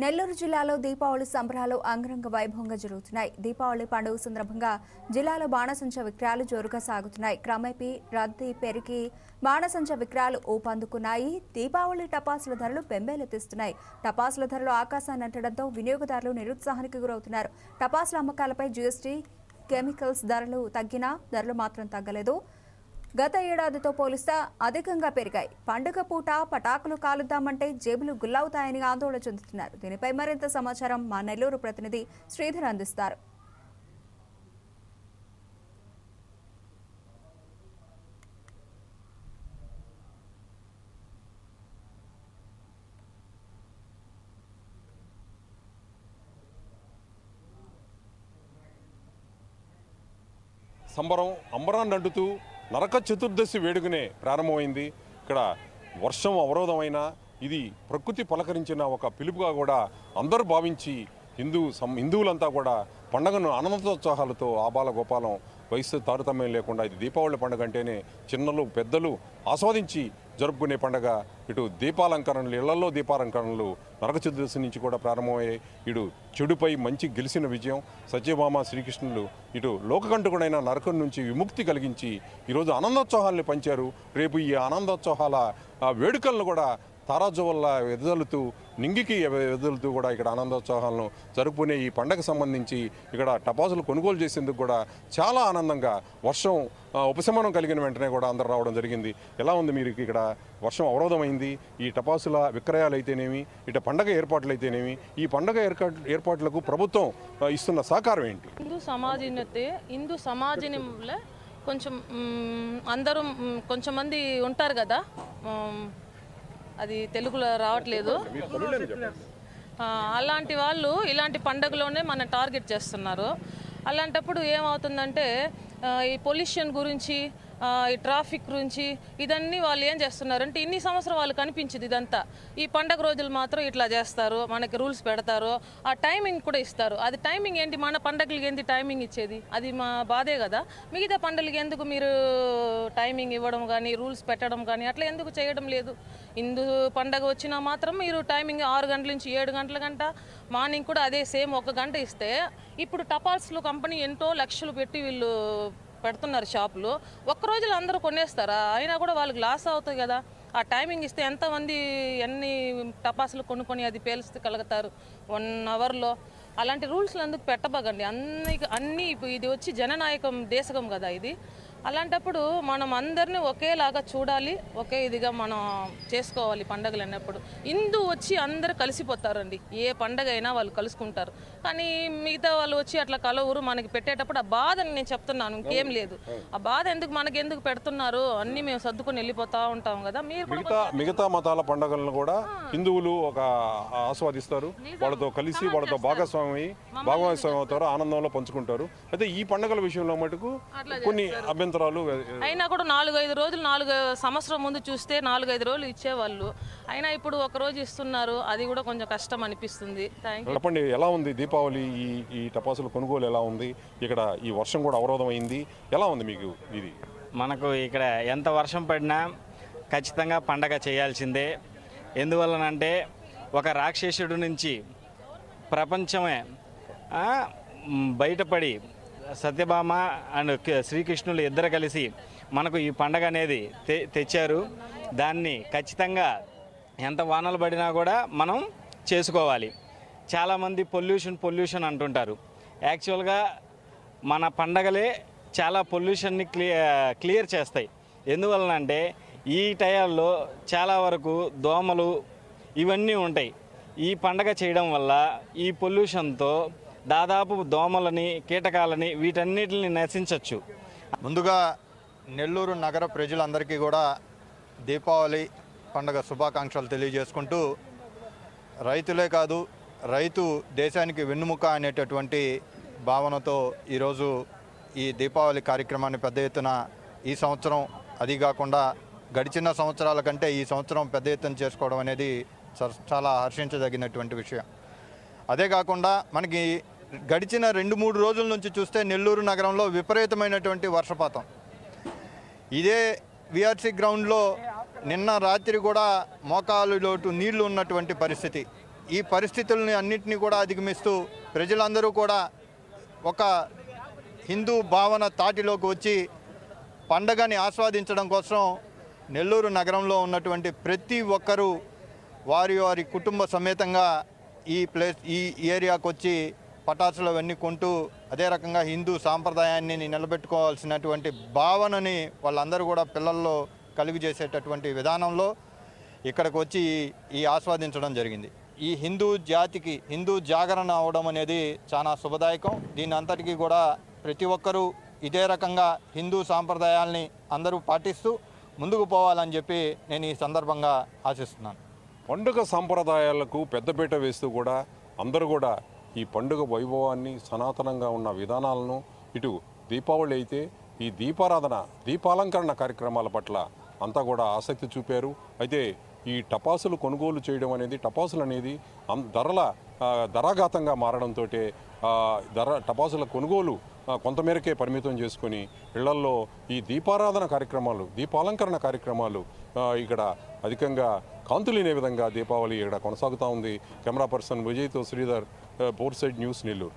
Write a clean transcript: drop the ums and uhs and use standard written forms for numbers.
నెల్లూరు జిల్లాలో దీపావళి సంబరాలు అంగరంగ వైభవంగా జరుగుతున్నాయి. దీపావళి పండుగ సందర్భంగా జిల్లాలో బాణసంచ విక్రయాలు జోరుగా సాగుతున్నాయి. క్రమేపీ రద్దీ పెరిగి బాణసంచ విక్రయాలు ఊపందుకున్నాయి. దీపావళి టపాసుల ధరలు బెంబేలెత్తిస్తున్నాయి. టపాసుల ధరలు ఆకాశాన్ని అంటడంతో వినియోగదారులు నిరుత్సాహానికి గురవుతున్నారు. టపాసుల అమ్మకాలపై జీఎస్టీ, కెమికల్స్ ధరలు తగ్గినా ధరలు మాత్రం తగ్గలేదు. గత ఏడాదితో పోలిస్తే అధికంగా పెరిగాయి. పండుగ పూట పటాకులు కాలుద్దామంటే జేబులు గుల్లవుతాయని ఆందోళన చెందుతున్నారు. దీనిపై మరింత సమాచారం మా నెల్లూరు ప్రతినిధి శ్రీధర్ అందిస్తారు. సంబరం అంబరాన్ని అంటుతూ నరక చతుర్దశి వేడుకనే ప్రారంభమైంది. ఇక్కడ వర్షం అవరోధమైన ఇది ప్రకృతి పలకరించిన ఒక పిలుపుగా కూడా అందరూ భావించి హిందువులంతా కూడా పండుగను ఆనందోత్సాహాలతో ఆబాల గోపాలం వయస్సు తారతమ్యం లేకుండా ఇది దీపావళి పండుగ అంటేనే చిన్నలు పెద్దలు ఆస్వాదించి జరుపుకునే పండుగ. ఇటు దీపాలంకరణలు, ఇళ్లలో దీపాలంకరణలు నరక చతుర్దశి నుంచి కూడా ప్రారంభమయ్యాయి. ఇటు చెడుపై మంచి గెలిచిన విజయం. సత్యభామ శ్రీకృష్ణులు ఇటు లోకకంటకుడైన నరకం నుంచి విముక్తి కలిగించి ఈరోజు ఆనందోత్సాహాలను పంచారు. రేపు ఈ ఆనందోత్సాహాల వేడుకలను కూడా తారాజువల్ల వెదజల్లుతూ నింగికి వెదజల్లుతూ కూడా ఇక్కడ ఆనందోత్సాహాలను జరుపుకునే ఈ పండగకు సంబంధించి ఇక్కడ టపాసులు కొనుగోలు చేసేందుకు కూడా చాలా ఆనందంగా వర్షం ఉపశమనం కలిగిన వెంటనే కూడా అందరూ రావడం జరిగింది. ఎలా ఉంది మీరు ఇక్కడ వర్షం అవరోధమైంది? ఈ టపాసుల విక్రయాలు అయితేనేమి, ఇటు పండగ ఏర్పాట్లు అయితేనేమి, ఈ పండగ ఏర్పాట్లకు ప్రభుత్వం ఇస్తున్న సహకారం ఏంటి? హిందూ సమాజంలో కొంచెం అందరూ కొంచెం మంది ఉంటారు కదా, అది తెలుగులో రావట్లేదు, అలాంటి వాళ్ళు ఇలాంటి పండుగలోనే మన టార్గెట్ చేస్తున్నారు. అలాంటప్పుడు ఏమవుతుందంటే ఈ పొల్యూషన్ గురించి, ఈ ట్రాఫిక్ గురించి ఇదన్నీ వాళ్ళు ఏం చేస్తున్నారంటే ఇన్ని సంవత్సరం వాళ్ళు కనిపించింది ఇదంతా. ఈ పండగ రోజులు మాత్రం ఇట్లా చేస్తారు, మనకి రూల్స్ పెడతారు, ఆ టైమింగ్ కూడా ఇస్తారు. అది టైమింగ్ ఏంటి? మన పండగలకి ఏంటి టైమింగ్ ఇచ్చేది? అది మా బాధే కదా. మిగతా పండుగలకి ఎందుకు మీరు టైమింగ్ ఇవ్వడం కానీ, రూల్స్ పెట్టడం కానీ అట్లా ఎందుకు చేయడం లేదు? హిందూ పండగ వచ్చినా మాత్రం మీరు టైమింగ్ 6 గంటల నుంచి 7 గంటల గంట, మార్నింగ్ కూడా అదే సేమ్ 1 గంట ఇస్తే, ఇప్పుడు టపాల్స్లో కంపెనీ ఎంతో లక్షలు పెట్టి వీళ్ళు పెడుతున్నారు షాపులు. ఒక్క రోజులో అందరూ కొనేస్తారా? అయినా కూడా వాళ్ళకి లాస్ అవుతుంది కదా. ఆ టైమింగ్ ఇస్తే ఎంతమంది ఎన్ని టపాసులు కొనుక్కొని అది పేల్స్తే కలుగుతారు 1 అవర్లో. అలాంటి రూల్స్లు ఎందుకు పెట్టబగండి? అన్నీ ఇది వచ్చి జననాయకం దేశకం కదా ఇది. అలాంటప్పుడు మనం అందరినీ ఒకేలాగా చూడాలి, ఒకే ఇదిగా మనం చేసుకోవాలి పండుగలు అన్నప్పుడు. హిందూ వచ్చి అందరూ కలిసిపోతారండి, ఏ పండగ అయినా వాళ్ళు కలుసుకుంటారు. కానీ మిగతా వాళ్ళు వచ్చి అట్లా కలవరు. మనకి పెట్టేటప్పుడు ఆ బాధని నేను చెప్తున్నాను, ఇంకేం లేదు. ఆ బాధ మనకి ఎందుకు పెడుతున్నారు? అన్నీ మేము సర్దుకొని వెళ్ళిపోతూ ఉంటాం కదా. మీరు మిగతా మతాల పండుగలను కూడా హిందువులు ఒక ఆస్వాదిస్తారు, వాళ్ళతో కలిసి వాళ్ళతో భాగస్వామి అవుతారు, ఆనందంలో పంచుకుంటారు. అయితే ఈ పండుగల విషయంలో మటుకు కొన్ని అభ్యంతరాలు అయినా కూడా 4-5 రోజులు, 4 సంవత్సరం ముందు చూస్తే 4-5 రోజులు ఇచ్చేవాళ్ళు. అయినా ఇప్పుడు 1 రోజు ఇస్తున్నారు. అది కూడా కొంచెం కష్టం అనిపిస్తుంది. చెప్పండి, ఎలా ఉంది దీపావళి? ఈ టపాసుల కొనుగోలు ఎలా ఉంది? ఇక్కడ ఈ వర్షం కూడా అవరోధం అయింది, ఎలా ఉంది మీకు ఇది? మనకు ఇక్కడ ఎంత వర్షం పడినా ఖచ్చితంగా పండగ చేయాల్సిందే. ఎందువల్లనంటే ఒక రాక్షసుడి నుంచి ప్రపంచమే బయటపడి సత్యభామ అండ్ శ్రీకృష్ణులు ఇద్దరు కలిసి మనకు ఈ పండగ అనేది తెచ్చారు. దాన్ని ఖచ్చితంగా ఎంత వానలు పడినా కూడా మనం చేసుకోవాలి. చాలామంది పొల్యూషన్ అంటుంటారు. యాక్చువల్గా మన పండగలే చాలా పొల్యూషన్ని క్లియర్ చేస్తాయి. ఎందువలనంటే ఈ టయాల్లో చాలా వరకు దోమలు ఇవన్నీ ఉంటాయి. ఈ పండగ చేయడం వల్ల ఈ పొల్యూషన్తో దాదాపు దోమలని, కీటకాలని వీటన్నిటిని నశించవచ్చు. ముందుగా నెల్లూరు నగర ప్రజలందరికీ కూడా దీపావళి పండుగ శుభాకాంక్షలు తెలియజేసుకుంటూ, రైతులే కాదు రైతు దేశానికి వెన్నుముక అనేటటువంటి భావనతో ఈరోజు ఈ దీపావళి కార్యక్రమాన్ని పెద్ద ఎత్తున ఈ సంవత్సరం, అది కాకుండా గడిచిన సంవత్సరాల కంటే ఈ సంవత్సరం పెద్ద ఎత్తున చేసుకోవడం అనేది చాలా హర్షించదగినటువంటి విషయం. అదే కాకుండా మనకి గడిచిన 2-3 రోజుల నుంచి చూస్తే నెల్లూరు నగరంలో విపరీతమైనటువంటి వర్షపాతం. ఇదే విఆర్సీ గ్రౌండ్లో నిన్న రాత్రి కూడా మోకాలు లోటు నీళ్లు ఉన్నటువంటి పరిస్థితి. ఈ పరిస్థితుల్ని అన్నింటినీ కూడా అధిగమిస్తూ ప్రజలందరూ కూడా ఒక హిందూ భావన తాటిలోకి వచ్చి పండగని ఆస్వాదించడం కోసం నెల్లూరు నగరంలో ఉన్నటువంటి ప్రతి ఒక్కరూ వారి వారి కుటుంబ సమేతంగా ఈ ఏరియాకు వచ్చి పటాసులు అవన్నీ కొంటూ అదే రకంగా హిందూ సాంప్రదాయాన్ని నిలబెట్టుకోవాల్సినటువంటి భావనని వాళ్ళందరూ కూడా పిల్లల్లో కలుగు చేసేటటువంటి విధానంలో ఇక్కడికి వచ్చి ఈ ఆస్వాదించడం జరిగింది. ఈ హిందూ జాతికి హిందూ జాగరణ అవడం అనేది చాలా శుభదాయకం. దీని అంతటికీ కూడా ప్రతి ఒక్కరూ ఇదే రకంగా హిందూ సాంప్రదాయాల్ని అందరూ పాటిస్తూ ముందుకు పోవాలని చెప్పి నేను ఈ సందర్భంగా ఆశిస్తున్నాను. పండుగ సాంప్రదాయాలకు పెద్దపీట వేస్తూ కూడా అందరూ కూడా ఈ పండుగ వైభవాన్ని సనాతనంగా ఉన్న విధానాలను ఇటు దీపావళి అయితే ఈ దీపారాధన దీపాలంకరణ కార్యక్రమాల పట్ల అంతా కూడా ఆసక్తి చూపారు. అయితే ఈ టపాసులు కొనుగోలు చేయడం అనేది టపాసులు అనేది ధరాఘాతంగా మారడంతో టపాసుల కొనుగోలు కొంతమేరకే పరిమితం చేసుకొని ఇళ్లల్లో ఈ దీపారాధన కార్యక్రమాలు దీపాలంకరణ కార్యక్రమాలు ఇక్కడ అధికంగా కాంతులేనే విధంగా దీపావళి ఇక్కడ కొనసాగుతూ ఉంది. కెమెరా పర్సన్ విజయ్తో Sridhar, border side news, Nellore.